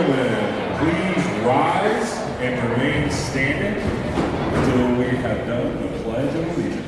gentlemen, please rise and remain standing until we have done the Pledge of Allegiance.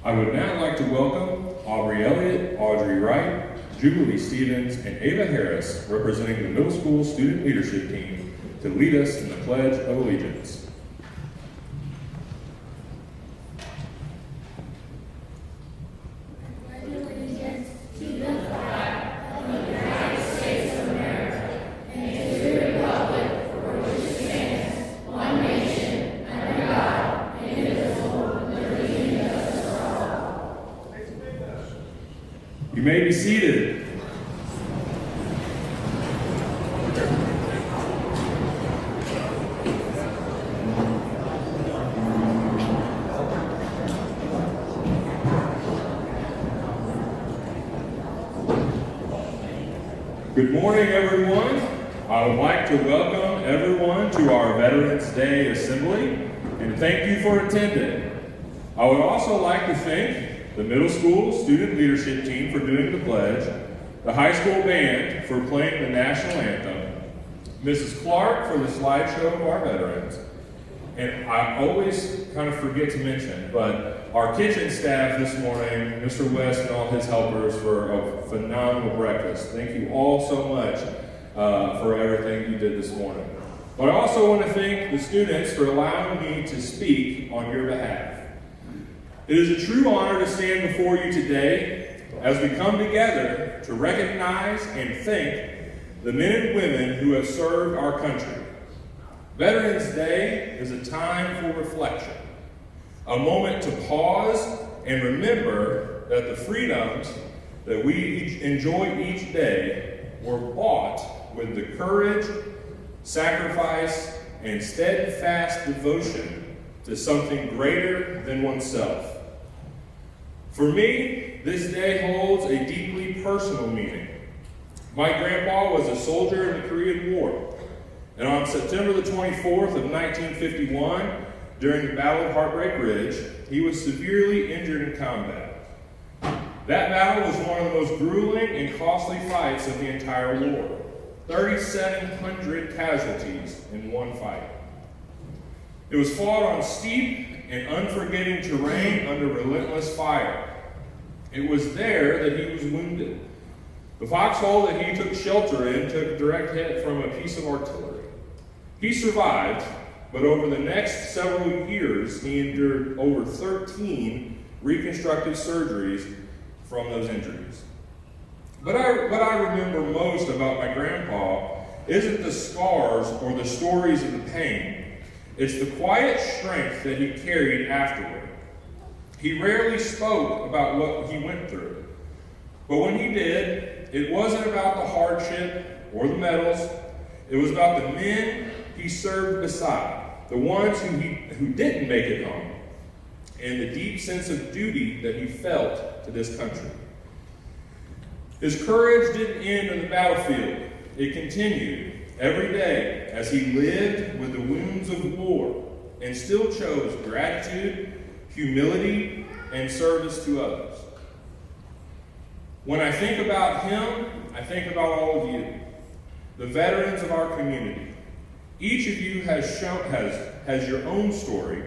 I would now like to welcome Aubrey Elliott, Audrey Wright, Jubilee Stevens, and Ava Harris, representing the middle school student leadership team, to lead us in the Pledge of Allegiance. You may be seated. Good morning, everyone. I would like to welcome everyone to our Veterans Day Assembly, and thank you for attending. I would also like to thank the middle school student leadership team for doing the pledge, the high school band for playing the national anthem, Mrs. Clark for the slideshow of our veterans, and I always kind of forget to mention, but our kitchen staff this morning, Mr. West and all his helpers, for a phenomenal breakfast. Thank you all so much for everything you did this morning. But I also want to thank the students for allowing me to speak on your behalf. It is a true honor to stand before you today as we come together to recognize and thank the men and women who have served our country. Veterans Day is a time for reflection, a moment to pause and remember that the freedoms that we enjoy each day were bought with the courage, sacrifice, and steadfast devotion to something greater than oneself. For me, this day holds a deeply personal meaning. My grandpa was a soldier in the Korean War. And on September the 24th of 1951, during the Battle of Heartbreak Ridge, he was severely injured in combat. That battle was one of the most grueling and costly fights of the entire war. 3,700 casualties in one fight. It was fought on steep and unforgiving terrain under relentless fire. It was there that he was wounded. The foxhole that he took shelter in took a direct hit from a piece of artillery. He survived, but over the next several years, he endured over 13 reconstructive surgeries from those injuries. But what I remember most about my grandpa isn't the scars or the stories of the pain. It's the quiet strength that he carried afterward. He rarely spoke about what he went through. But when he did, it wasn't about the hardship or the medals. It was about the men he served beside, the ones who didn't make it home, and the deep sense of duty that he felt to this country. His courage didn't end on the battlefield. It continued every day as he lived with the wounds of war and still chose gratitude, humility, and service to others. When I think about him, I think about all of you, the veterans of our community. Each of you has your own story,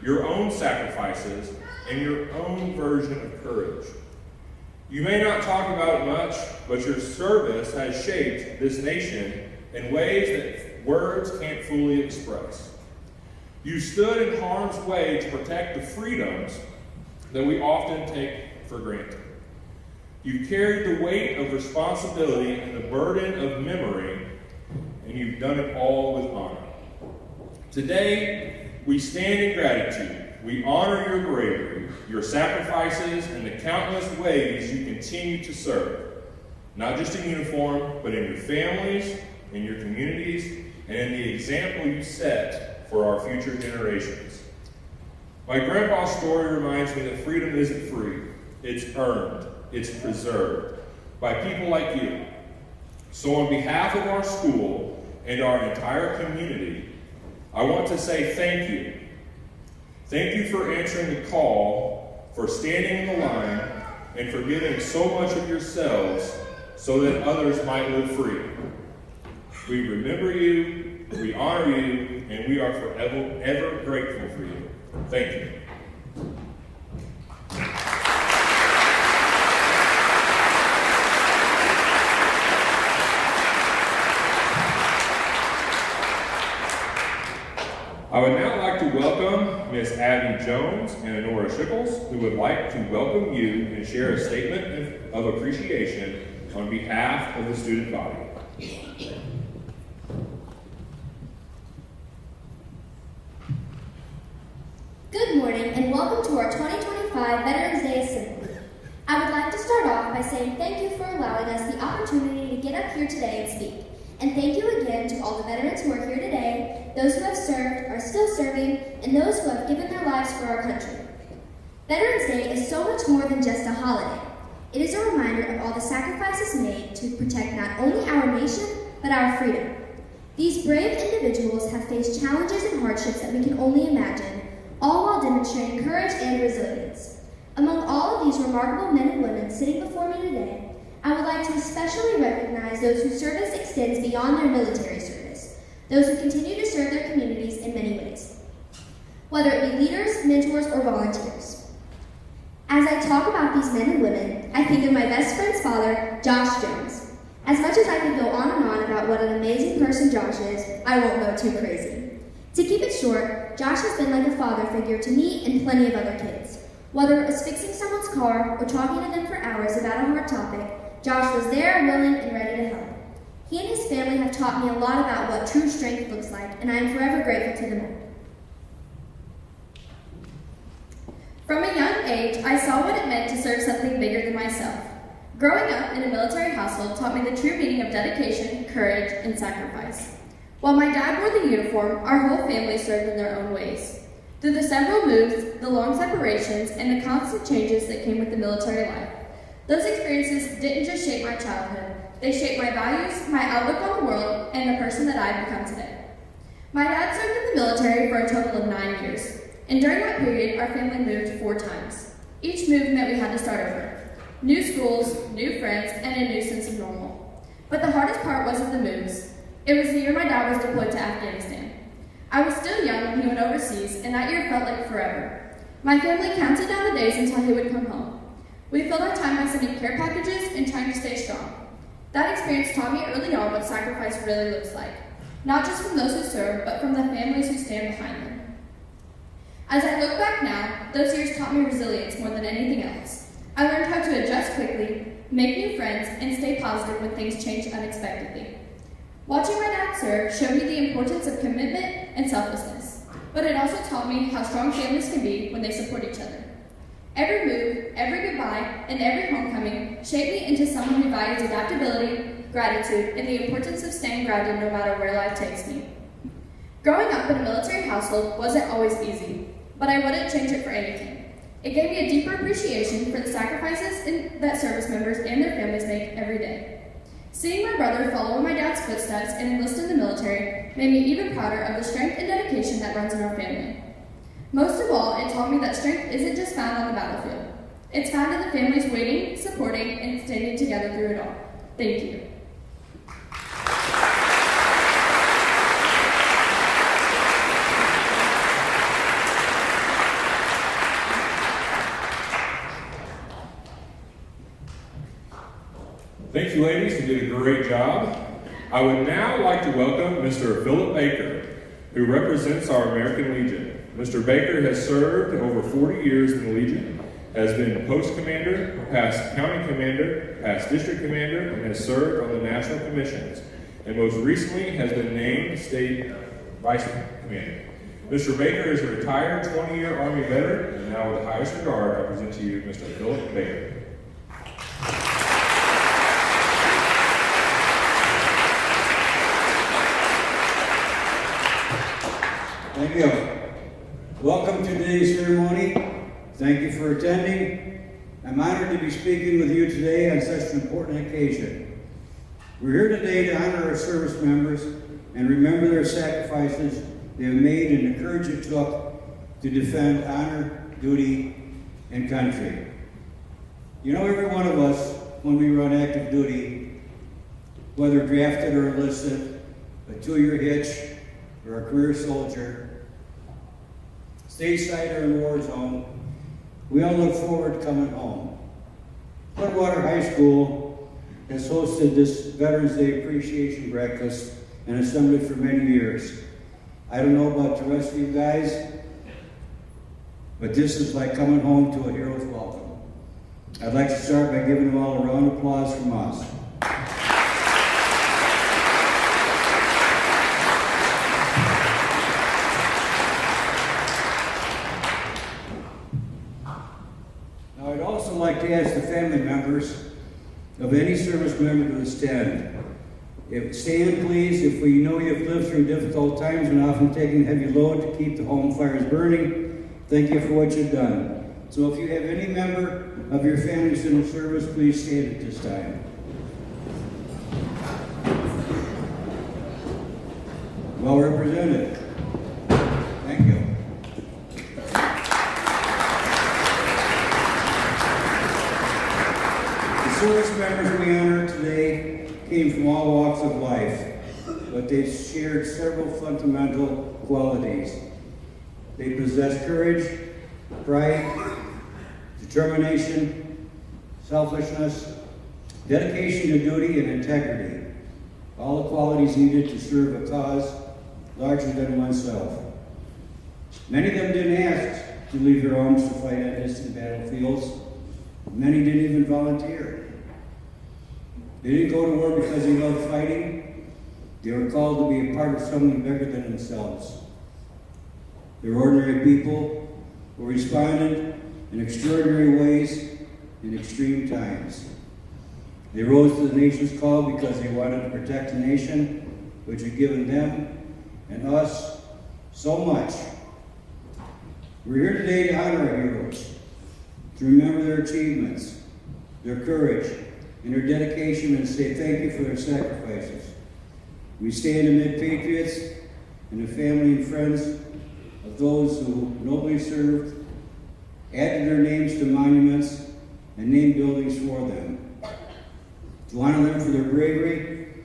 your own sacrifices, and your own version of courage. You may not talk about it much, but your service has shaped this nation in ways that words can't fully express. You stood in harm's way to protect the freedoms that we often take for granted. You carried the weight of responsibility and the burden of memory, and you've done it all with honor. Today, we stand in gratitude. We honor your bravery, your sacrifices, and the countless ways you continue to serve, not just in uniform, but in your families, in your communities, and in the example you set for our future generations. My grandpa's story reminds me that freedom isn't free. It's earned. It's preserved by people like you. So on behalf of our school and our entire community, I want to say thank you. Thank you for answering the call, for standing in the line, and for giving so much of yourselves so that others might live free. We remember you, we honor you, and we are forever ever grateful for you. Thank you. I would now like to welcome Ms. Abby Jones and Honora Schickles, who would like to welcome you and share a statement of appreciation on behalf of the student body. Good morning and welcome to our 2025 Veterans Day Assembly. I would like to start off by saying thank you for allowing us the opportunity to get up here today and speak. And thank you again to all the veterans who are here today, those who have served, are still serving, and those who have given their lives for our country. Veterans Day is so much more than just a holiday. It is a reminder of all the sacrifices made to protect not only our nation, but our freedom. These brave individuals have faced challenges and hardships that we can only imagine, all while demonstrating courage and resilience. Among all of these remarkable men and women sitting before me today, I would like to especially recognize those whose service extends beyond their military service, those who continue to serve their communities in many ways, whether it be leaders, mentors, or volunteers. As I talk about these men and women, I think of my best friend's father, Josh Jones. As much as I could go on and on about what an amazing person Josh is, I won't go too crazy. To keep it short, Josh has been like a father figure to me and plenty of other kids. Whether it was fixing someone's car or talking to them for hours about a hard topic, Josh was there, willing, and ready to help. He and his family have taught me a lot about what true strength looks like, and I am forever grateful to them all. From a young age, I saw what it meant to serve something bigger than myself. Growing up in a military household taught me the true meaning of dedication, courage, and sacrifice. While my dad wore the uniform, our whole family served in their own ways. Through the several moves, the long separations, and the constant changes that came with the military life, those experiences didn't just shape my childhood, they shaped my values, my outlook on the world, and the person that I've become today. My dad served in the military for a total of 9 years, and during that period, our family moved 4 times. Each move meant we had to start over. New schools, new friends, and a new sense of normal. But the hardest part wasn't the moves. It was the year my dad was deployed to Afghanistan. I was still young when he went overseas, and that year felt like forever. My family counted down the days until he would come home. We filled our time by sending care packages and trying to stay strong. That experience taught me early on what sacrifice really looks like, not just from those who serve, but from the families who stand behind them. As I look back now, those years taught me resilience more than anything else. I learned how to adjust quickly, make new friends, and stay positive when things change unexpectedly. Watching my dad serve showed me the importance of commitment and selflessness, but it also taught me how strong families can be when they support each other. Every move, every goodbye, and every homecoming shaped me into someone who values adaptability, gratitude, and the importance of staying grounded no matter where life takes me. Growing up in a military household wasn't always easy, but I wouldn't change it for anything. It gave me a deeper appreciation for the sacrifices that service members and their families make every day. Seeing my brother follow in my dad's footsteps and enlist in the military made me even prouder of the strength and dedication that runs in our family. Most of all, it taught me that strength isn't just found on the battlefield. It's found in the families waiting, supporting, and standing together through it all. Thank you. Thank you, ladies. You did a great job. I would now like to welcome Mr. Philip Baker, who represents our American Legion. Mr. Baker has served over 40 years in the Legion, has been post commander, past county commander, past district commander, and has served on the national commissions, and most recently has been named state vice commander. Mr. Baker is a retired 20-year Army veteran, and now with the highest regard, I present to you Mr. Philip Baker. Thank you. Welcome to today's ceremony. Thank you for attending. I'm honored to be speaking with you today on such an important occasion. We're here today to honor our service members and remember their sacrifices they have made and the courage it took to defend honor, duty, and country. You know, every one of us, when we run active duty, whether drafted or enlisted, a 2-year hitch, or a career soldier, stateside or in war zone, we all look forward to coming home. Clearwater High School has hosted this Veterans Day Appreciation Breakfast and assembly for many years. I don't know about the rest of you guys, but this is like coming home to a hero's welcome. I'd like to start by giving them all a round of applause from us. Now, I'd also like to ask the family members of any service member to stand. Stand, please, if we know you've lived through difficult times and often taken heavy load to keep the home fires burning. Thank you for what you've done. So if you have any member of your family's in the service, please stand at this time. Well represented. Thank you. The service members we honor today came from all walks of life, but they shared several fundamental qualities. They possess courage, pride, determination, selfishness, dedication to duty, and integrity. All the qualities needed to serve a cause larger than oneself. Many of them didn't ask to leave their arms to fight on distant battlefields. Many didn't even volunteer. They didn't go to war because they loved fighting. They were called to be a part of something bigger than themselves. They're ordinary people who responded in extraordinary ways in extreme times. They rose to the nation's call because they wanted to protect the nation, which had given them and us so much. We're here today to honor our heroes, to remember their achievements, their courage, and their dedication, and say thank you for their sacrifices. We stand amid patriots and the family and friends of those who nobly served, added their names to monuments, and named buildings for them. To honor them for their bravery,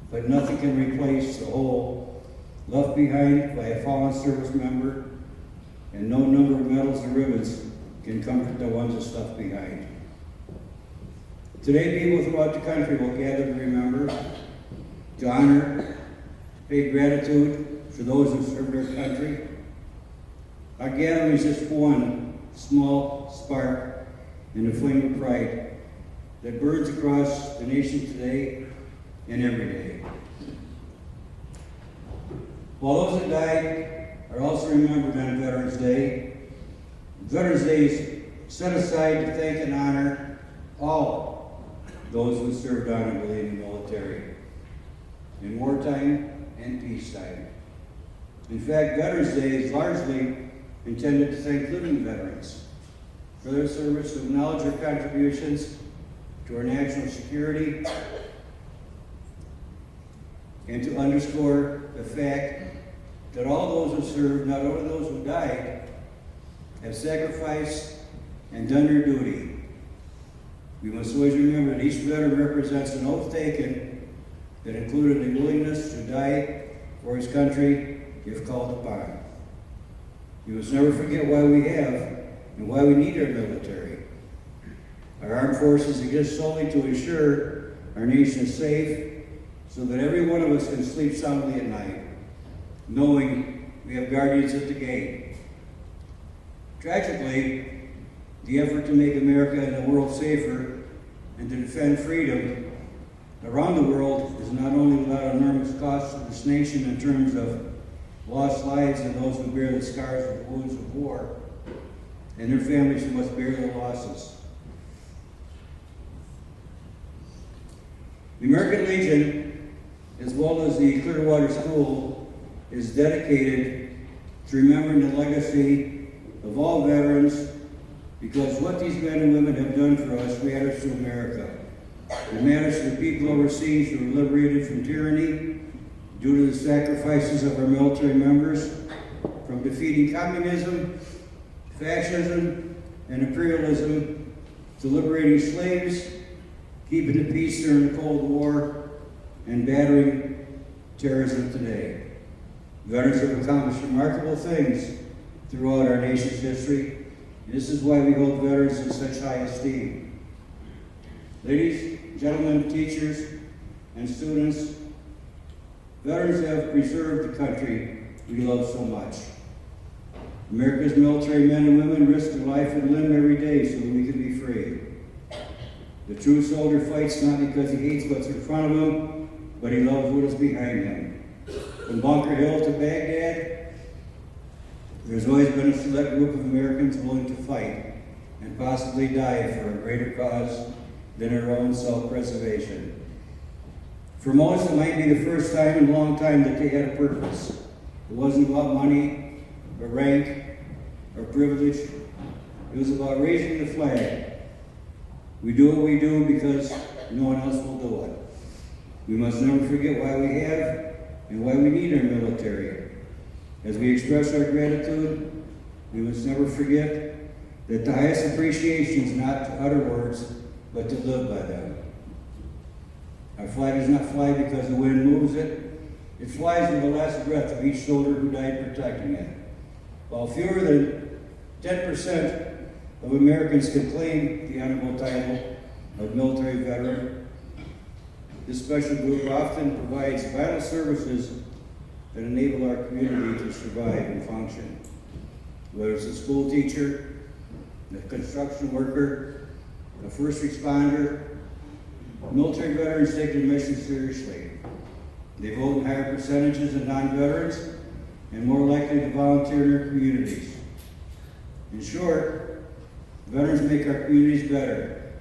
but nothing can replace the hole left behind by a fallen service member, and no number of medals and ribbons can comfort the ones that's left behind. Today, people throughout the country will gather to remember, to honor, to pay gratitude for those who served their country. Our gathering is just one small spark in the flame of pride that burns across the nation today and every day. While those that died are also remembered on Veterans Day, Veterans Day is set aside to thank and honor all those who served honorably in the military, in wartime and peacetime. In fact, Veterans Day is largely intended to thank living veterans for their service, to acknowledge their contributions to our national security, and to underscore the fact that all those who served, not only those who died, have sacrificed and done their duty. We must always remember that each veteran represents an oath taken that included a willingness to die for his country if called upon. We must never forget why we have and why we need our military. Our armed forces exist solely to ensure our nation is safe, so that every one of us can sleep soundly at night, knowing we have guardians at the gate. Tragically, the effort to make America and the world safer and to defend freedom around the world is not only without enormous costs to this nation in terms of lost lives and those who bear the scars and wounds of war, and their families who must bear their losses. The American Legion, as well as the Clearwater School, is dedicated to remembering the legacy of all veterans, because what these men and women have done for us matters to America. It matters to the people overseas who were liberated from tyranny due to the sacrifices of our military members, from defeating communism, fascism, and imperialism, to liberating slaves, keeping the peace during the Cold War, and battering terrorism today. Veterans have accomplished remarkable things throughout our nation's history, and this is why we hold veterans in such high esteem. Ladies, gentlemen, teachers, and students, veterans have preserved the country we love so much. America's military men and women risk their life and limb every day so that we can be free. The true soldier fights not because he hates what's in front of him, but he loves what is behind him. From Bunker Hill to Baghdad, there's always been a select group of Americans willing to fight and possibly die for a greater cause than their own self-preservation. For most, it might be the first time in a long time that they had a purpose. It wasn't about money, or rank, or privilege. It was about raising the flag. We do what we do because no one else will do it. We must never forget why we have and why we need our military. As we express our gratitude, we must never forget that the highest appreciation is not to utter words, but to live by them. Our flag does not fly because the wind moves it. It flies with the last breath of each soldier who died protecting it. While fewer than 10% of Americans can claim the honorable title of military veteran, this special group often provides vital services that enable our community to survive and function. Whether it's a school teacher, a construction worker, a first responder, military veterans take their mission seriously. They vote in higher percentages than non-veterans and more likely to volunteer in their communities. In short, veterans make our communities better.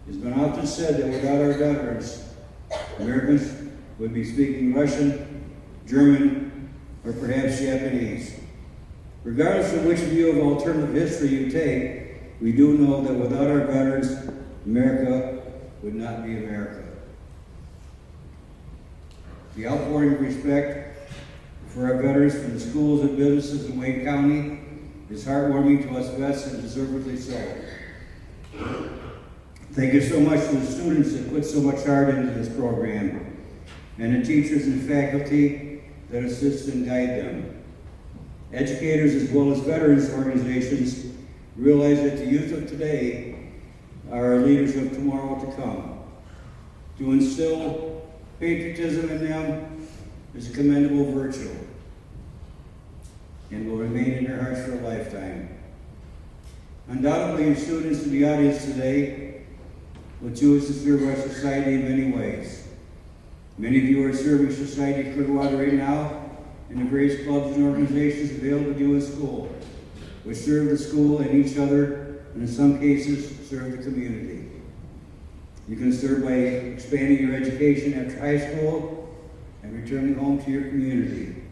It's been often said that without our veterans, Americans would be speaking Russian, German, or perhaps Japanese. Regardless of which view of alternative history you take, we do know that without our veterans, America would not be America. The outpouring of respect for our veterans from the schools and businesses in Wayne County is heartwarming to us vets and deservedly so. Thank you so much to the students that put so much heart into this program, and the teachers and faculty that assist and guide them. Educators as well as veterans organizations realize that the youth of today are our leaders of tomorrow to come. To instill patriotism in them is a commendable virtue and will remain in their hearts for a lifetime. Undoubtedly, the students in the audience today will choose to serve our society in many ways. Many of you are serving society at Clearwater right now in the various clubs and organizations available to you in school, which serve the school and each other, and in some cases, serve the community. You can serve by expanding your education after high school and returning home to your community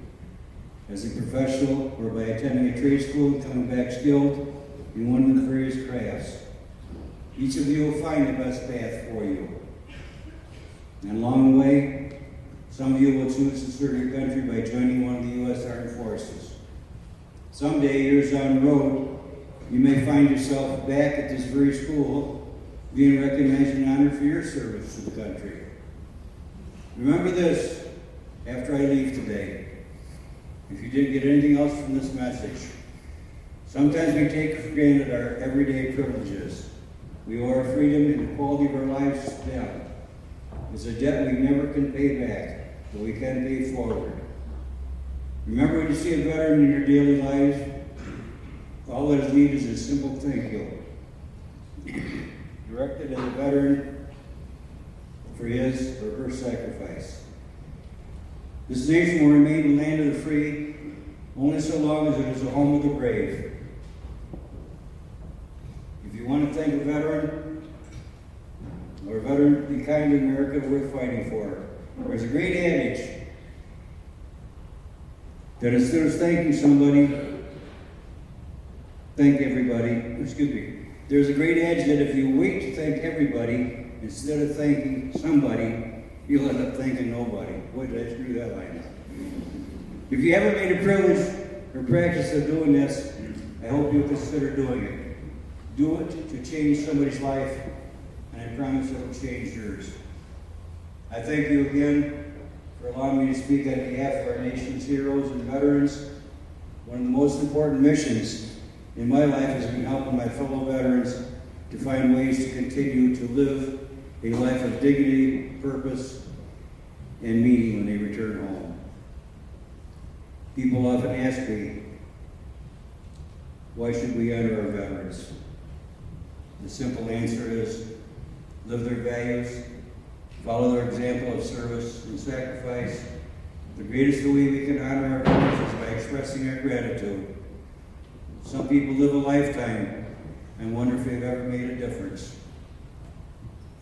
as a professional, or by attending a trade school and coming back skilled in one of the various crafts. Each of you will find the best path for you. And along the way, some of you will choose to serve your country by joining one of the U.S. Armed Forces. Someday, years down the road, you may find yourself back at this very school being recognized and honored for your service to the country. Remember this after I leave today. If you didn't get anything else from this message, sometimes we take for granted our everyday privileges. We owe our freedom and the quality of our lives to them. It's a debt we never can pay back, but we can pay forward. Remember, when you see a veteran in your daily lives, all that is needed is a simple thank you, directed at a veteran for his or her sacrifice. This nation will remain the land of the free only so long as it is a home of the brave. If you want to thank a veteran, or a veteran, be kind to America worth fighting for. There's a great adage that instead of thanking somebody, thank everybody. Excuse me. There's a great adage that if you wait to thank everybody instead of thanking somebody, you'll end up thanking nobody. Boy, did I screw that line up. If you haven't made a privilege or practice of doing this, I hope you'll consider doing it. Do it to change somebody's life, and I promise it will change yours. I thank you again for allowing me to speak on behalf of our nation's heroes and veterans. One of the most important missions in my life has been helping my fellow veterans to find ways to continue to live a life of dignity, purpose, and meaning when they return home. People often ask me, why should we honor our veterans? The simple answer is, live their values, follow their example of service and sacrifice. The greatest way we can honor our veterans is by expressing our gratitude. Some people live a lifetime and wonder if they've ever made a difference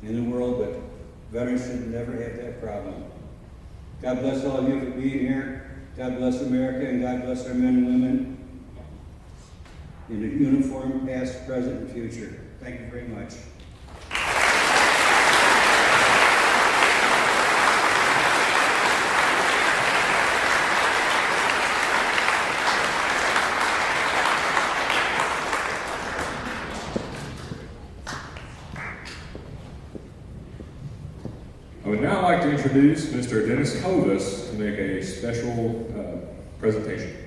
in the world, but veterans should never have that problem. God bless all of you for being here. God bless America, and God bless our men and women in uniform, past, present, and future. Thank you very much. I would now like to introduce Mr. Dennis Hovis to make a special presentation.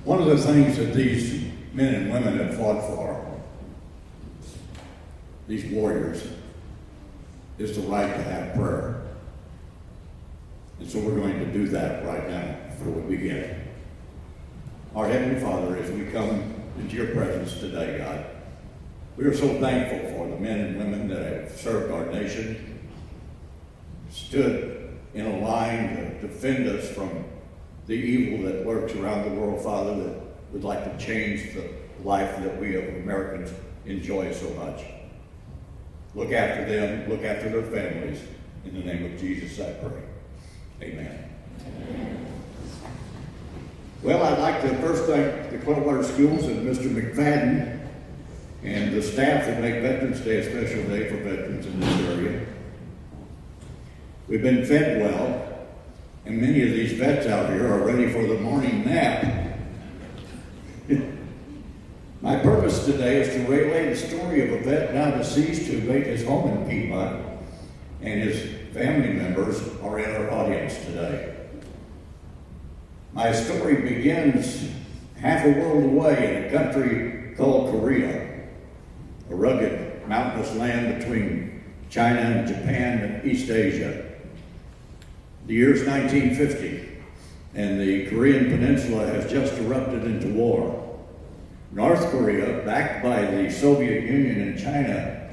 One of the things that these men and women have fought for, these warriors, is the right to have prayer. And so we're going to do that right now before we begin. Our Heavenly Father, as we come into your presence today, God, we are so thankful for the men and women that have served our nation, stood in a line to defend us from the evil that lurks around the world, Father, that would like to change the life that we of Americans enjoy so much. Look after them, look after their families. In the name of Jesus, I pray. Amen. Well, I'd like to first thank the Clearwater Schools and Mr. McFadden and the staff that make Veterans Day a special day for veterans in this area. We've been fed well, and many of these vets out here are ready for the morning nap. My purpose today is to relay the story of a vet now deceased who made his home in Piedmont, and his family members are in our audience today. My story begins half a world away in a country called Korea, a rugged, mountainous land between China and Japan and East Asia. The year's 1950, and the Korean Peninsula has just erupted into war. North Korea, backed by the Soviet Union and China,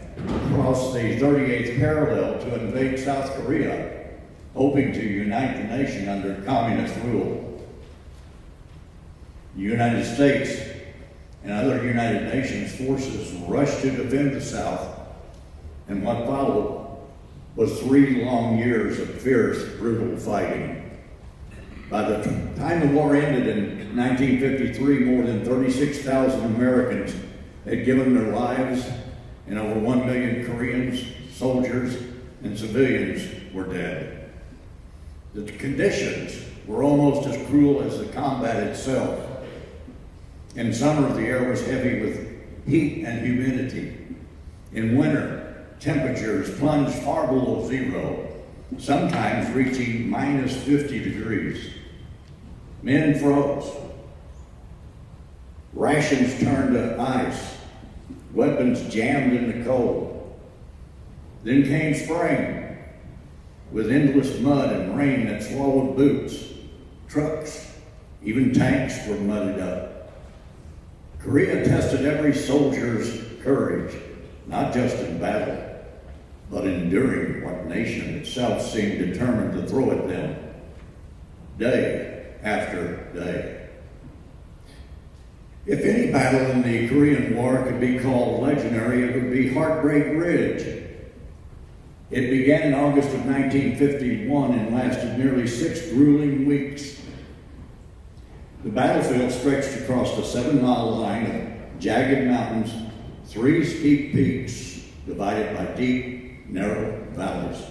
crossed the 38th parallel to invade South Korea, hoping to unite the nation under communist rule. The United States and other United Nations forces rushed to defend the South, and what followed was 3 long years of fierce, brutal fighting. By the time the war ended in 1953, more than 36,000 Americans had given their lives, and over 1 million Koreans, soldiers, and civilians were dead. The conditions were almost as cruel as the combat itself. In summer, the air was heavy with heat and humidity. In winter, temperatures plunged far below zero, sometimes reaching minus 50 degrees. Men froze. Rations turned to ice. Weapons jammed in the cold. Then came spring, with endless mud and rain that swallowed boots, trucks, even tanks were mudded up. Korea tested every soldier's courage, not just in battle, but enduring what nation itself seemed determined to throw at them, day after day. If any battle in the Korean War could be called legendary, it would be Heartbreak Ridge. It began in August of 1951 and lasted nearly 6 grueling weeks. The battlefield stretched across a 7-mile line of jagged mountains, 3 steep peaks divided by deep, narrow valleys.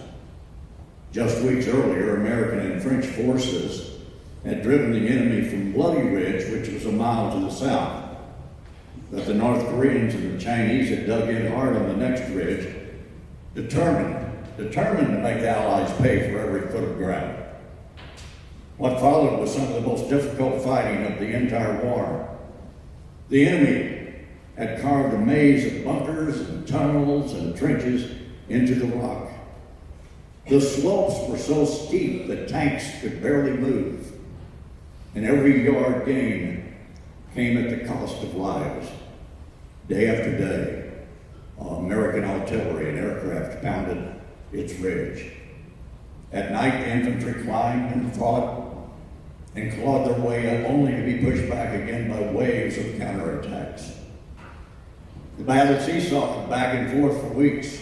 Just weeks earlier, American and French forces had driven the enemy from Bloody Ridge, which was a mile to the south. But the North Koreans and the Chinese had dug in hard on the next ridge, determined to make the Allies pay for every foot of ground. What followed was some of the most difficult fighting of the entire war. The enemy had carved a maze of bunkers and tunnels and trenches into the rock. The slopes were so steep that tanks could barely move, and every yard gain came at the cost of lives. Day after day, American artillery and aircraft pounded its ridge. At night, the infantry climbed and fought and clawed their way up, only to be pushed back again by waves of counterattacks. The battle seesawed back and forth for weeks,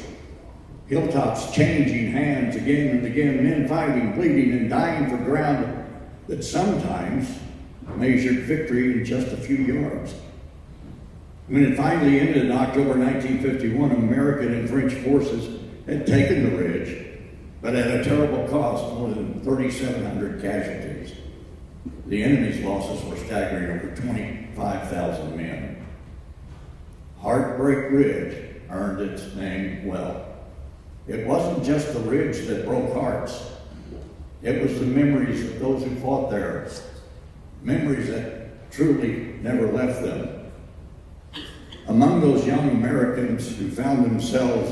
hilltops changing hands again and again, men fighting, bleeding, and dying for ground that sometimes measured victory in just a few yards. When it finally ended in October 1951, American and French forces had taken the ridge, but at a terrible cost, more than 3,700 casualties. The enemy's losses were staggering, over 25,000 men. Heartbreak Ridge earned its name well. It wasn't just the ridge that broke hearts. It was the memories of those who fought there, memories that truly never left them. Among those young Americans who found themselves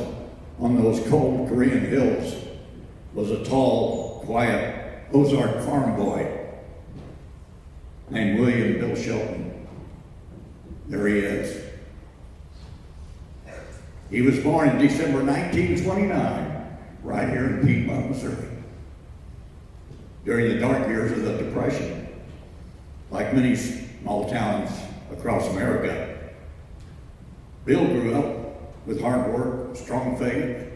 on those cold Korean hills was a tall, quiet Ozark farm boy named William Bill Shelton. There he is. He was born in December 1929, right here in Piedmont, Missouri, during the dark years of the Depression. Like many small towns across America, Bill grew up with hard work, strong faith,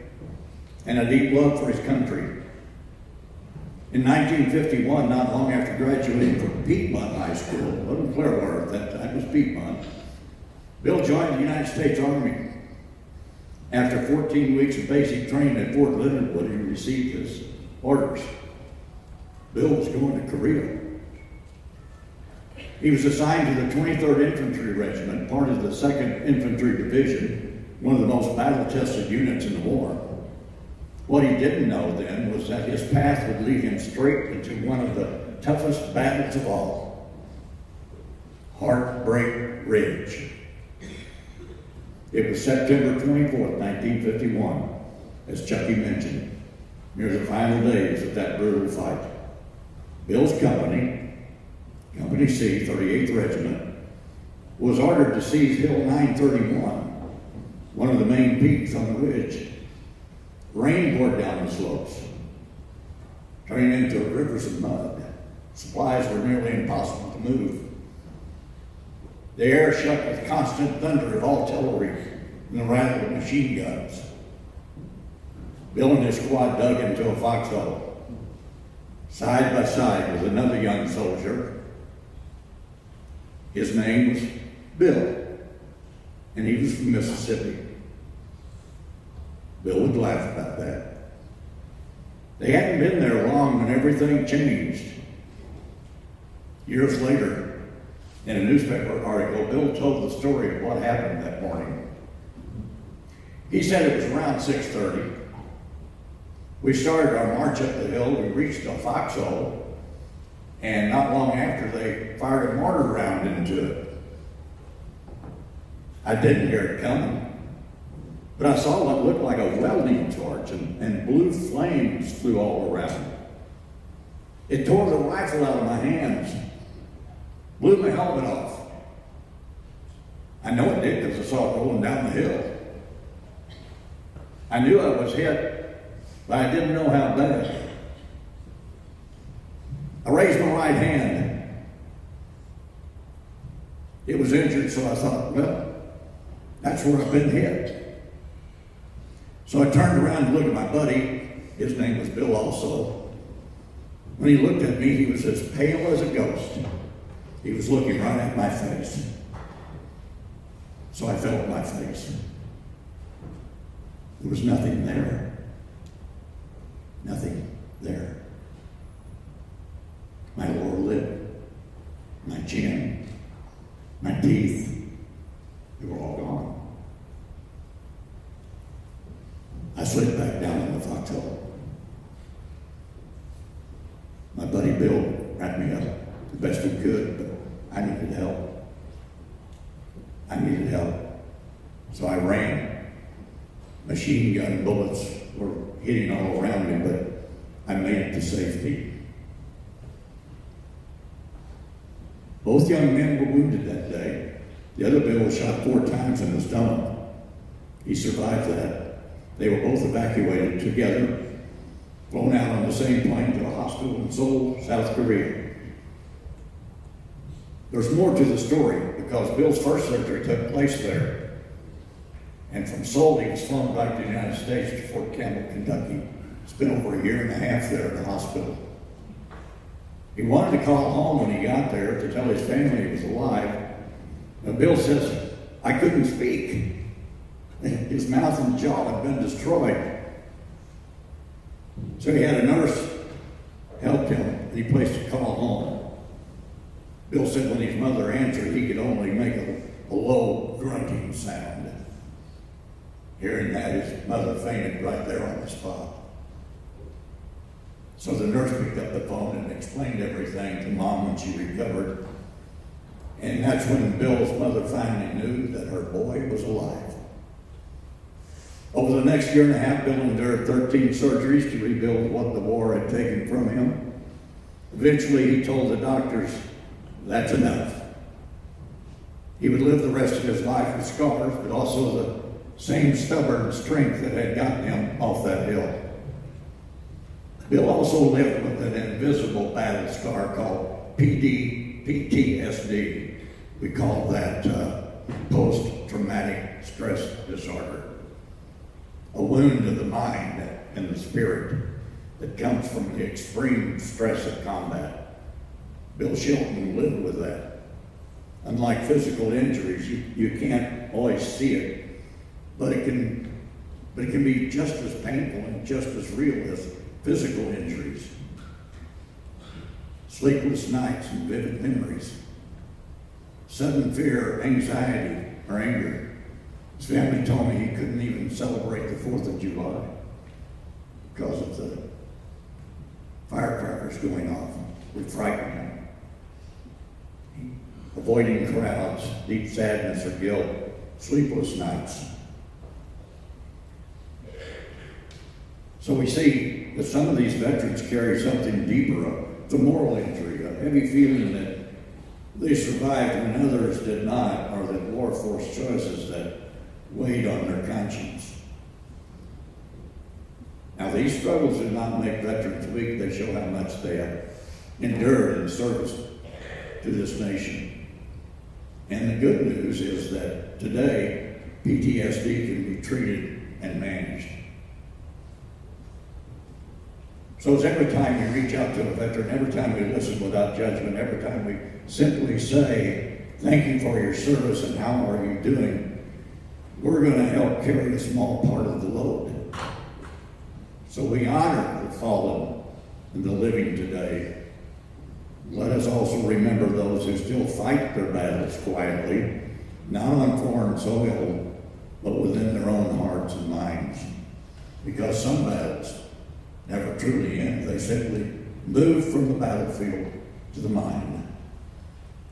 and a deep love for his country. In 1951, not long after graduating from Piedmont High School, it wasn't Clearwater at that time, it was Piedmont, Bill joined the United States Army. After 14 weeks of basic training at Fort Leonard Wood, he received his orders. Bill was going to Korea. He was assigned to the 23rd Infantry Regiment, part of the 2nd Infantry Division, one of the most battle-tested units in the war. What he didn't know then was that his path would lead him straight into one of the toughest battles of all, Heartbreak Ridge. It was September 24th, 1951, as Chucky mentioned, near the final days of that brutal fight. Bill's company, Company C, 38th Regiment, was ordered to seize Hill 931, one of the main peaks on the ridge. Rain poured down the slopes, turning into rivers of mud. Supplies were nearly impossible to move. The air shook with constant thunder of artillery and the rattle of machine guns. Bill and his squad dug into a foxhole. Side by side with another young soldier. His name was Bill, and he was from Mississippi. Bill would laugh about that. They hadn't been there long when everything changed. Years later, in a newspaper article, Bill told the story of what happened that morning. He said it was around 6:30. We started our march up the hill. We reached a foxhole, and not long after, they fired a mortar round into it. I didn't hear it coming, but I saw what looked like a welding torch, and blue flames flew all around. It tore the rifle out of my hands, blew my helmet off. I know it did because I saw it rolling down the hill. I knew I was hit, but I didn't know how bad. I raised my right hand. It was injured, so I thought, well, that's where I've been hit. So I turned around and looked at my buddy. His name was Bill also. When he looked at me, he was as pale as a ghost. He was looking right at my face. So I felt my face. There was nothing there. Nothing there. My lower lip, my chin, my teeth, they were all gone. I slid back down in the foxhole. My buddy Bill wrapped me up the best he could, but I needed help. I needed help. So I ran. Machine gun bullets were hitting all around me, but I made it to safety. Both young men were wounded that day. The other Bill was shot 4 times in the stomach. He survived that. They were both evacuated together, flown out on the same plane to a hospital in Seoul, South Korea. There's more to the story because Bill's first surgery took place there. And from Seoul, he was flown back to the United States to Fort Campbell, Kentucky. Spent over 1.5 years there in the hospital. He wanted to call home when he got there to tell his family he was alive. But Bill says, I couldn't speak. His mouth and jaw had been destroyed. So he had a nurse help him, and he placed a call home. Bill said when his mother answered, he could only make a low grunting sound. Hearing that, his mother fainted right there on the spot. So the nurse picked up the phone and explained everything to Mom when she recovered. And that's when Bill's mother finally knew that her boy was alive. Over the next 1.5 years, Bill endured 13 surgeries to rebuild what the war had taken from him. Eventually, he told the doctors, that's enough. He would live the rest of his life with scars, but also the same stubborn strength that had gotten him off that hill. Bill also lived with an invisible battle scar called PTSD. We call that post-traumatic stress disorder. A wound of the mind and the spirit that comes from the extreme stress of combat. Bill Shilton lived with that. Unlike physical injuries, you can't always see it, but it can be just as painful and just as real as physical injuries. Sleepless nights and vivid memories. Sudden fear, anxiety, or anger. His family told me he couldn't even celebrate the 4th of July because of the firecrackers going off. Would frighten him. Avoiding crowds, deep sadness or guilt, sleepless nights. So we see that some of these veterans carry something deeper. It's a moral injury, a heavy feeling that they survived when others did not, or that war forced choices that weighed on their conscience. Now, these struggles do not make veterans weak. They show how much they have endured in service to this nation. And the good news is that today, PTSD can be treated and managed. So it's every time we reach out to a veteran, every time we listen without judgment, every time we simply say, thank you for your service and how are you doing, we're going to help carry a small part of the load. So we honor the fallen and the living today. Let us also remember those who still fight their battles quietly, not on foreign soil, but within their own hearts and minds. Because some battles never truly end. They simply move from the battlefield to the mind.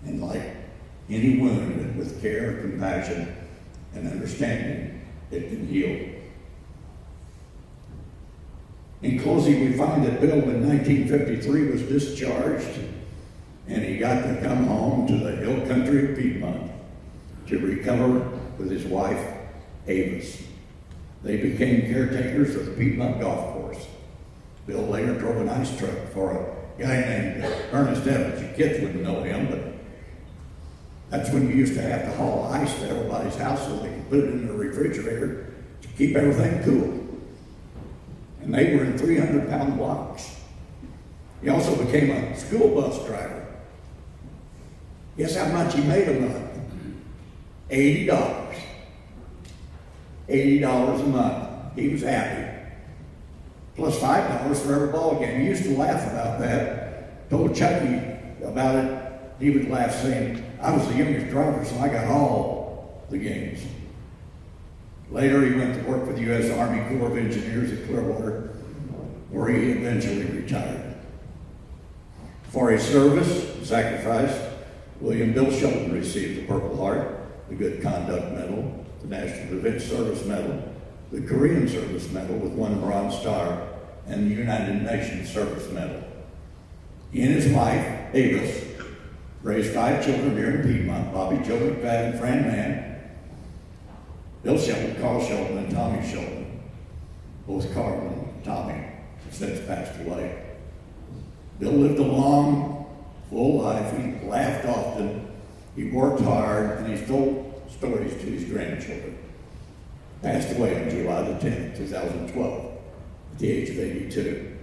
And like any wound, with care, compassion, and understanding, it can heal. In closing, we find that Bill in 1953 was discharged, and he got to come home to the hill country of Piedmont to recover with his wife, Avis. They became caretakers of the Piedmont Golf Course. Bill later drove an ice truck for a guy named Ernest Evans. You kids wouldn't know him, but that's when you used to have to haul ice to everybody's house so they could put it in the refrigerator to keep everything cool. And they were in 300-pound blocks. He also became a school bus driver. Guess how much he made a month? $80. $80 a month. He was happy. Plus $5 for every ball game. He used to laugh about that. Told Chucky about it. He would laugh saying, I was the youngest driver, so I got all the games. Later, he went to work for the U.S. Army Corps of Engineers at Clearwater, where he eventually retired. For his service and sacrifice, William Bill Shelton received the Purple Heart, the Good Conduct Medal, the National Defense Service Medal, the Korean Service Medal with 1 Bronze Star, and the United Nations Service Medal. He and his wife, Avis, raised 5 children here in Piedmont: Bobby, Joe McFadden, Fran Mann, Bill Shelton, Carl Shelton, and Tommy Shelton. Both Carl and Tommy have since passed away. Bill lived a long, full life. He laughed often, he worked hard, and he told stories to his grandchildren. Passed away on July the 10th, 2012, at the age of 82.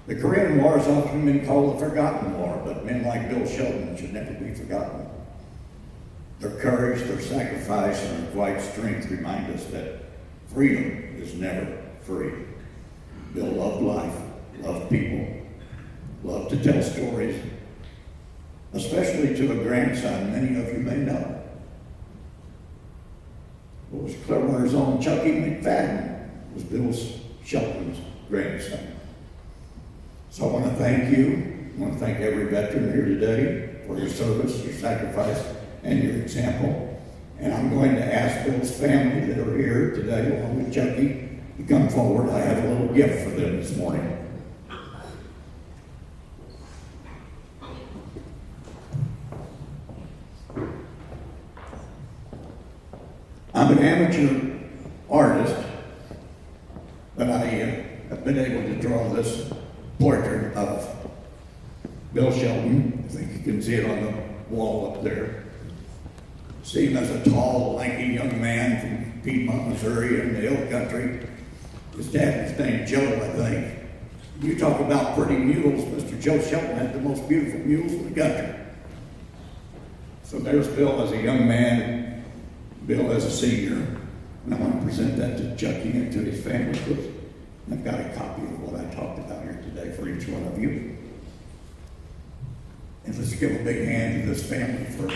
The Korean War has often been called the forgotten war, but men like Bill Shelton should never be forgotten. Their courage, their sacrifice, and their quiet strength remind us that freedom is never free. Bill loved life, loved people, loved to tell stories, especially to a grandson many of you may know. It was Clearwater's own Chucky McFadden was Bill Shelton's grandson. So I want to thank you. I want to thank every veteran here today for your service, your sacrifice, and your example. And I'm going to ask Bill's family that are here today, along with Chucky, to come forward. I have a little gift for them this morning. I'm an amateur artist, but I have been able to draw this portrait of Bill Shelton. I think you can see it on the wall up there. See him as a tall, lanky young man from Piedmont, Missouri, in the hill country. His dad was named Joe, I think. You talk about pretty mules. Mr. Joe Shelton had the most beautiful mules in the country. So there's Bill as a young man, Bill as a senior. And I want to present that to Chucky and to his family. I've got a copy of what I talked about here today for each one of you. And let's give a big hand to this family for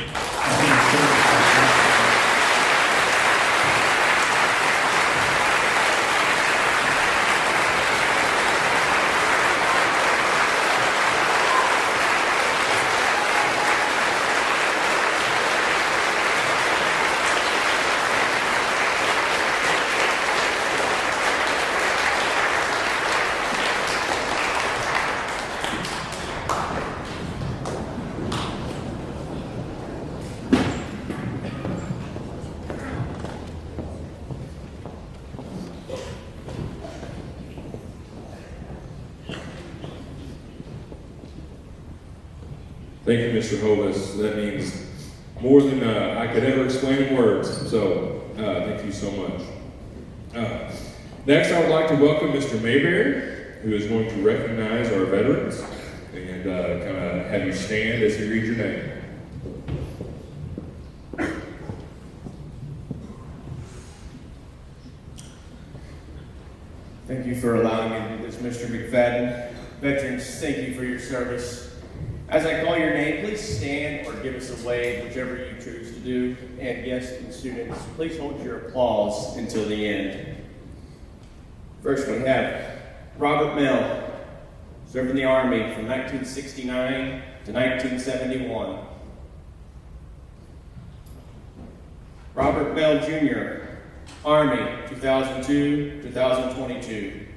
Thank you, Mr. Hovis. That means more than I could ever explain in words. So thank you so much. Next, I would like to welcome Mr. Mayberry, who is going to recognize our veterans and kind of have you stand as he reads your name. Thank you for allowing me to do this, Mr. McFadden. Veterans, thank you for your service. As I call your name, please stand or give us a wave, whichever you choose to do. And guests and students, please hold your applause until the end. First, we have Robert Mill, served in the Army from 1969 to 1971. Robert Bell Jr., Army, 2002-2022.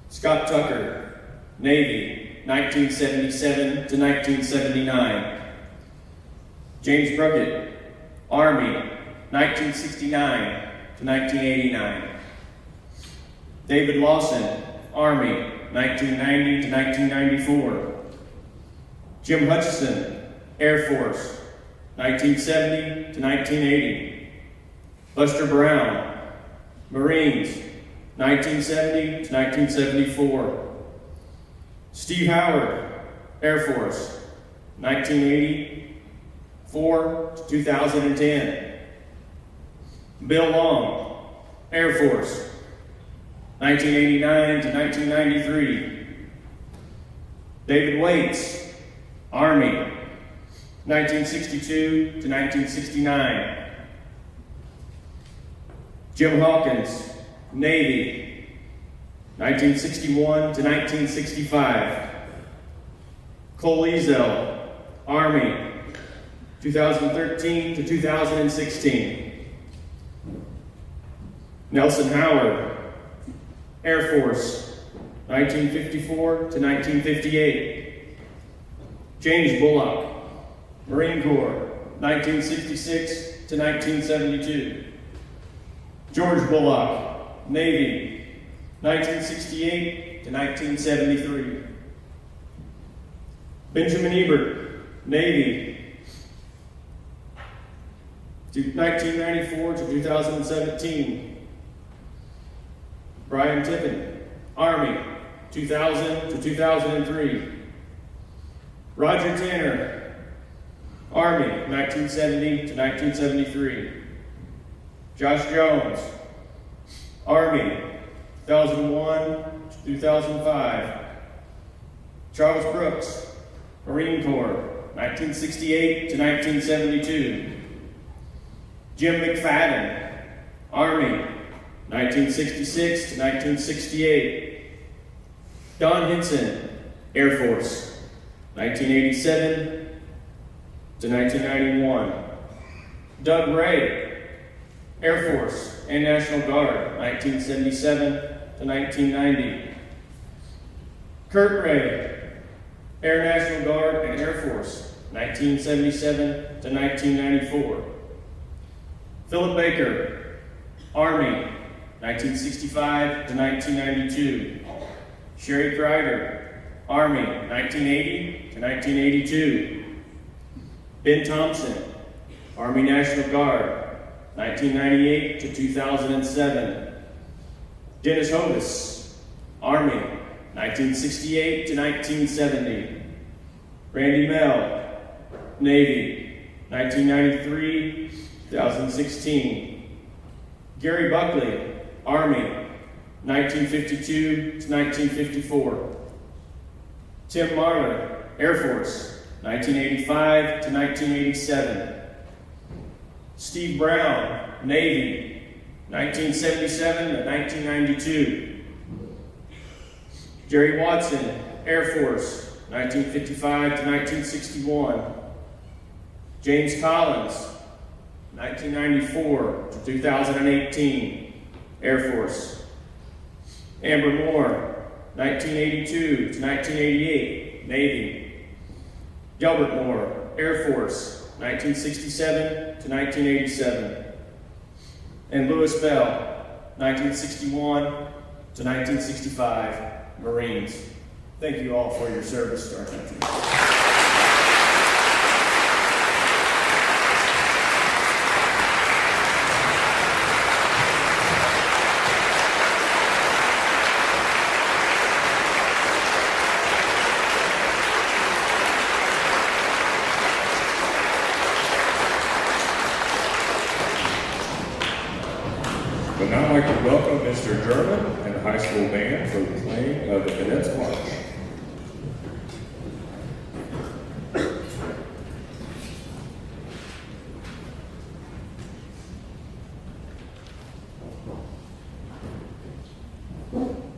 Scott Tucker, Navy, 1977 to 1979. James Bruckett, Army, 1969 to 1989. David Lawson, Army, 1990 to 1994. Jim Hutchison, Air Force, 1970 to 1980. Buster Brown, Marines, 1970 to 1974. Steve Howard, Air Force, 1984 to 2010. Bill Long, Air Force, 1989 to 1993. David Waits, Army, 1962 to 1969. Jim Hawkins, Navy, 1961 to 1965. Cole Ezel, Army, 2013 to 2016. Nelson Howard, Air Force, 1954 to 1958. James Bullock, Marine Corps, 1966 to 1972. George Bullock, Navy, 1968 to 1973. Benjamin Ebert, Navy, 1994 to 2017. Brian Tippin, Army, 2000 to 2003. Roger Tanner, Army, 1970 to 1973. Josh Jones, Army, 2001 to 2005. Charles Brooks, Marine Corps, 1968 to 1972. Jim McFadden, Army, 1966 to 1968. Don Hinson, Air Force, 1987 to 1991. Doug Ray, Air Force and National Guard, 1977 to 1990. Kurt Ray, Air National Guard and Air Force, 1977 to 1994. Philip Baker, Army, 1965 to 1992. Sherry Kreider, Army, 1980 to 1982. Ben Thompson, Army National Guard, 1998 to 2007. Dennis Hovis, Army, 1968 to 1970. Randy Mell, Navy, 1993 2016. Gary Buckley, Army, 1952 to 1954. Tim Marler, Air Force, 1985 to 1987. Steve Brown, Navy, 1977 to 1992. Jerry Watson, Air Force, 1955 to 1961. James Collins, 1994 to 2018, Air Force. Amber Moore, 1982 to 1988, Navy. Gilbert Moore, Air Force, 1967 to 1987. And Louis Bell, 1961 to 1965, Marines. Thank you all for your service to our country. But now I'd like to welcome Mr. German and the high school band for the playing of the Cadets March. Thank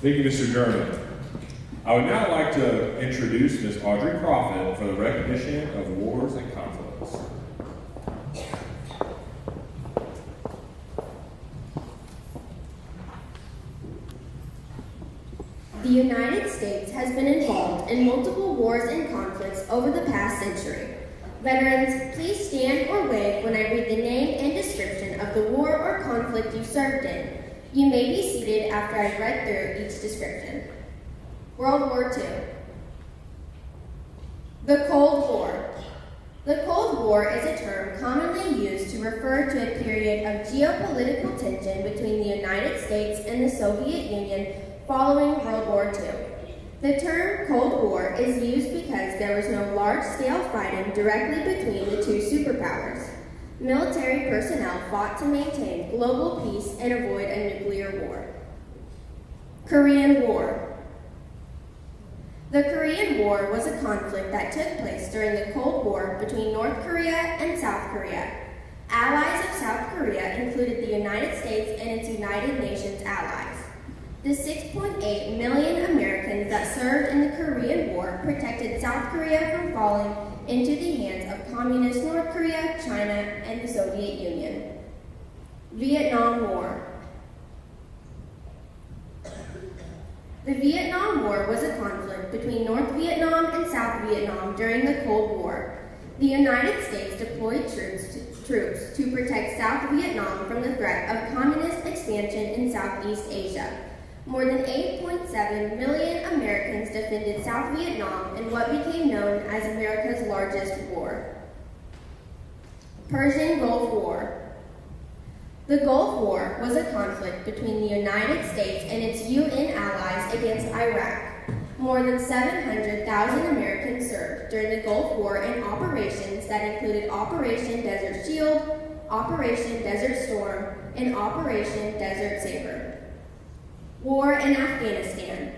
Thank you, Mr. German. I would now like to introduce Ms. Audrey Crawford for the recognition of wars and conflicts. The United States has been involved in multiple wars and conflicts over the past century. Veterans, please stand or wave when I read the name and description of the war or conflict you served in. You may be seated after I've read through each description. World War II. The Cold War. The Cold War is a term commonly used to refer to a period of geopolitical tension between the United States and the Soviet Union following World War II. The term Cold War is used because there was no large-scale fighting directly between the two superpowers. Military personnel fought to maintain global peace and avoid a nuclear war. Korean War. The Korean War was a conflict that took place during the Cold War between North Korea and South Korea. Allies of South Korea included the United States and its United Nations allies. The 6.8 million Americans that served in the Korean War protected South Korea from falling into the hands of Communist North Korea, China, and the Soviet Union. Vietnam War. The Vietnam War was a conflict between North Vietnam and South Vietnam during the Cold War. The United States deployed troops to protect South Vietnam from the threat of communist expansion in Southeast Asia. More than 8.7 million Americans defended South Vietnam in what became known as America's largest war. Persian Gulf War. The Gulf War was a conflict between the United States and its UN allies against Iraq. More than 700,000 Americans served during the Gulf War in operations that included Operation Desert Shield, Operation Desert Storm, and Operation Desert Sabre. War in Afghanistan.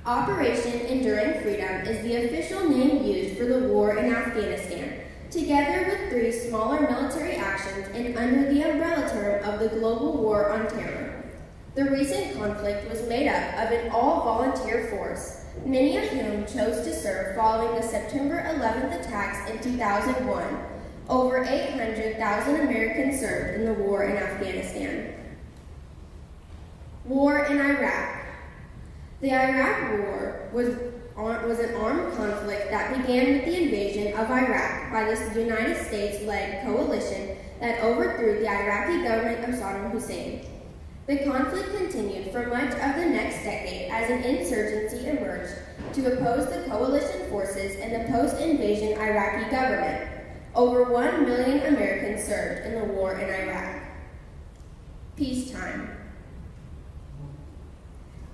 Operation Enduring Freedom is the official name used for the war in Afghanistan, together with 3 smaller military actions and under the umbrella term of the Global War on Terror. The recent conflict was made up of an all-volunteer force, many of whom chose to serve following the September 11th attacks in 2001. Over 800,000 Americans served in the war in Afghanistan. War in Iraq. The Iraq War was an armed conflict that began with the invasion of Iraq by the United States-led coalition that overthrew the Iraqi government of Saddam Hussein. The conflict continued for much of the next decade as an insurgency emerged to oppose the coalition forces and the post-invasion Iraqi government. Over 1 million Americans served in the war in Iraq. Peacetime.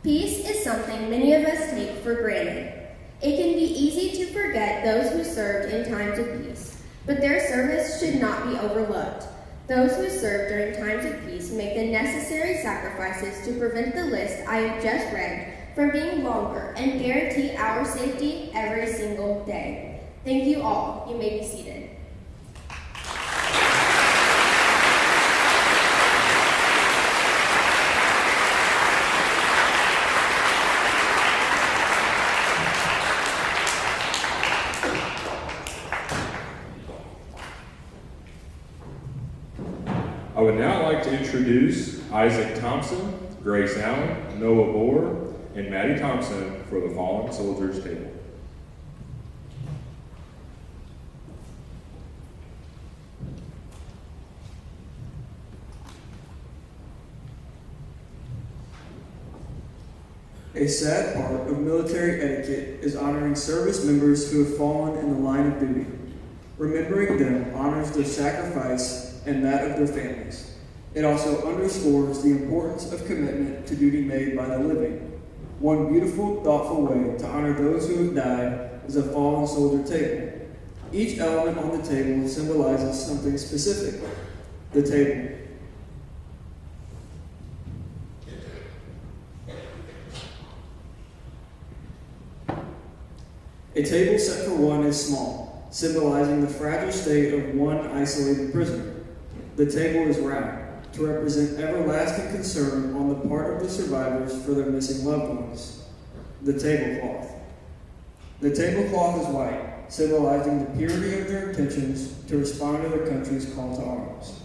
Peace is something many of us take for granted. It can be easy to forget those who served in times of peace, but their service should not be overlooked. Those who serve during times of peace make the necessary sacrifices to prevent the list I have just read from being longer and guarantee our safety every single day. Thank you all. You may be seated. I would now like to introduce Isaac Thompson, Grace Allen, Noah Bohr, and Maddie Thompson for the Fallen Soldiers Table. A sad part of military etiquette is honoring service members who have fallen in the line of duty. Remembering them honors their sacrifice and that of their families. It also underscores the importance of commitment to duty made by the living. One beautiful, thoughtful way to honor those who have died is a fallen soldier table. Each element on the table symbolizes something specific. The table. A table set for one is small, symbolizing the fragile state of one isolated prisoner. The table is round, to represent everlasting concern on the part of the survivors for their missing loved ones. The tablecloth. The tablecloth is white, symbolizing the purity of their intentions to respond to their country's call to arms.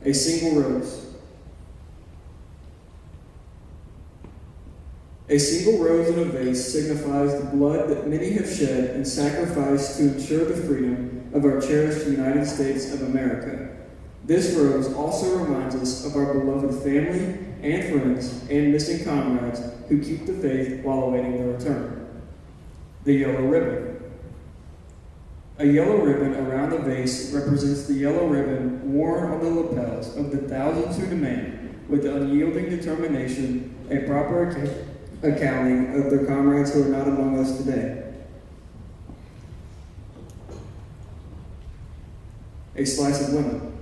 A single rose. A single rose in a vase signifies the blood that many have shed and sacrificed to ensure the freedom of our cherished United States of America. This rose also reminds us of our beloved family and friends and missing comrades who keep the faith while awaiting their return. The yellow ribbon. A yellow ribbon around the vase represents the yellow ribbon worn on the lapels of the thousands who demand, with unyielding determination, a proper accounting of their comrades who are not among us today. A slice of lemon.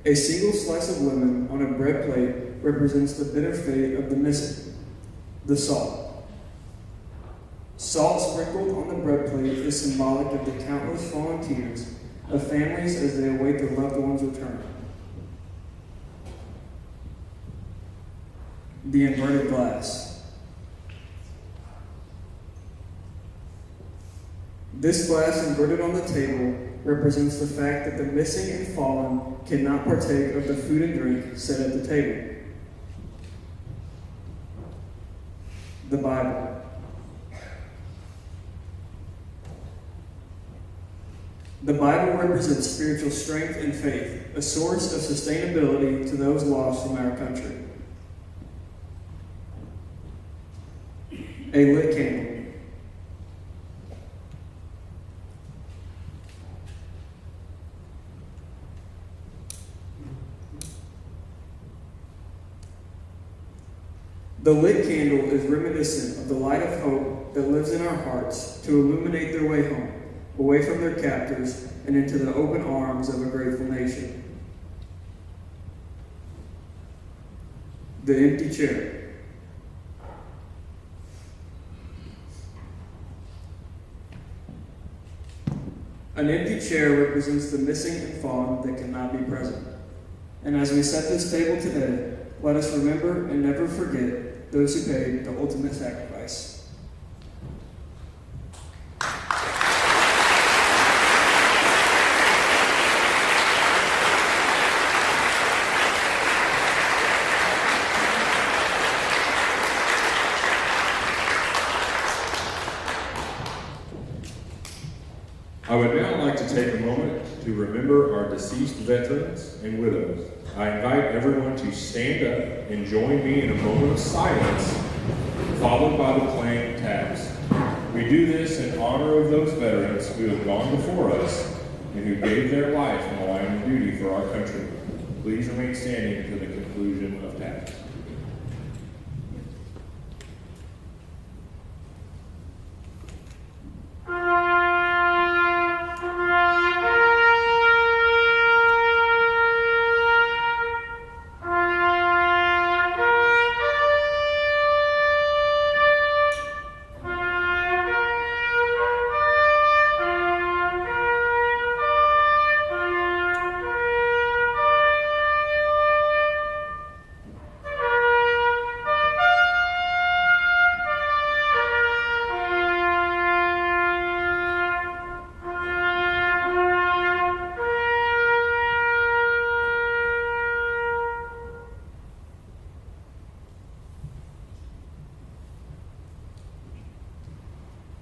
A single slice of lemon on a bread plate represents the bitter fate of the missing. The salt. Salt sprinkled on the bread plate is symbolic of the countless fallen tears of families as they await their loved ones' return. The inverted glass. This glass inverted on the table represents the fact that the missing and fallen cannot partake of the food and drink set at the table. The Bible. The Bible represents spiritual strength and faith, a source of sustainability to those lost from our country. A lit candle. The lit candle is reminiscent of the light of hope that lives in our hearts to illuminate their way home, away from their captors and into the open arms of a grateful nation. The empty chair. An empty chair represents the missing and fallen that cannot be present. And as we set this table today, let us remember and never forget those who paid the ultimate sacrifice. I would now like to take a moment to remember our deceased veterans and widows. I invite everyone to stand up and join me in a moment of silence, followed by the playing of taps. We do this in honor of those veterans who have gone before us and who gave their life in the line of duty for our country. Please remain standing until the conclusion of taps.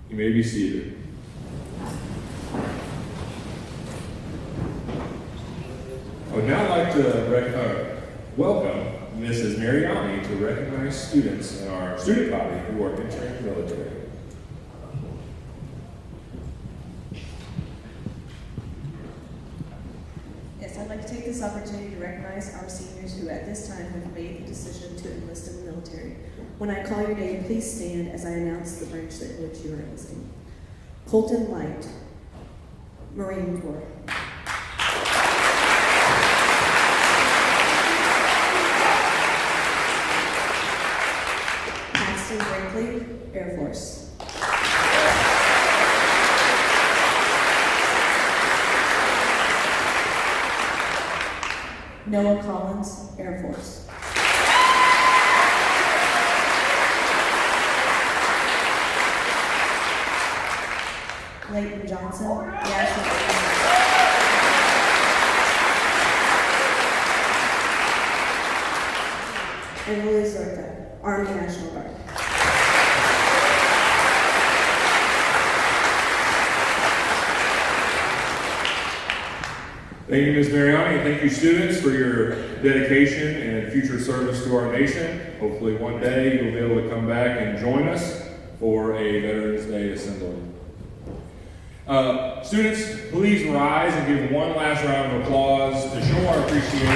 You may be seated. I would now like to welcome Mrs. Mariani to recognize students in our student body who are entering the military. Yes, I'd like to take this opportunity to recognize our seniors who at this time have made the decision to enlist in the military. When I call your name, please stand as I announce the branch that which you are enlisting. Colton Light, Marine Corps. Paxton Brinkley, Air Force. Clayton Johnson, National and Liz Zorka, Army National Guard. Thank you, Ms. Mariani, and thank you, students, for your dedication and future service to our nation. Hopefully one day you'll be able to come back and join us for a Veterans Day assembly. Students, please rise and give one last round of applause to show our appreciation.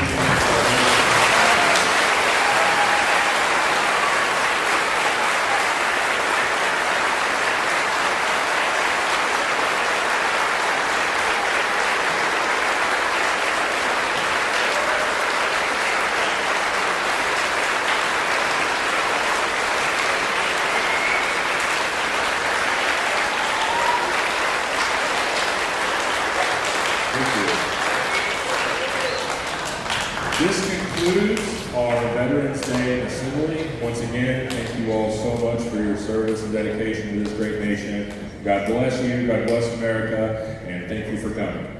This concludes our Veterans Day Assembly. Once again, thank you all so much for your service and dedication to this great nation. God bless you, God bless America, and thank you for coming.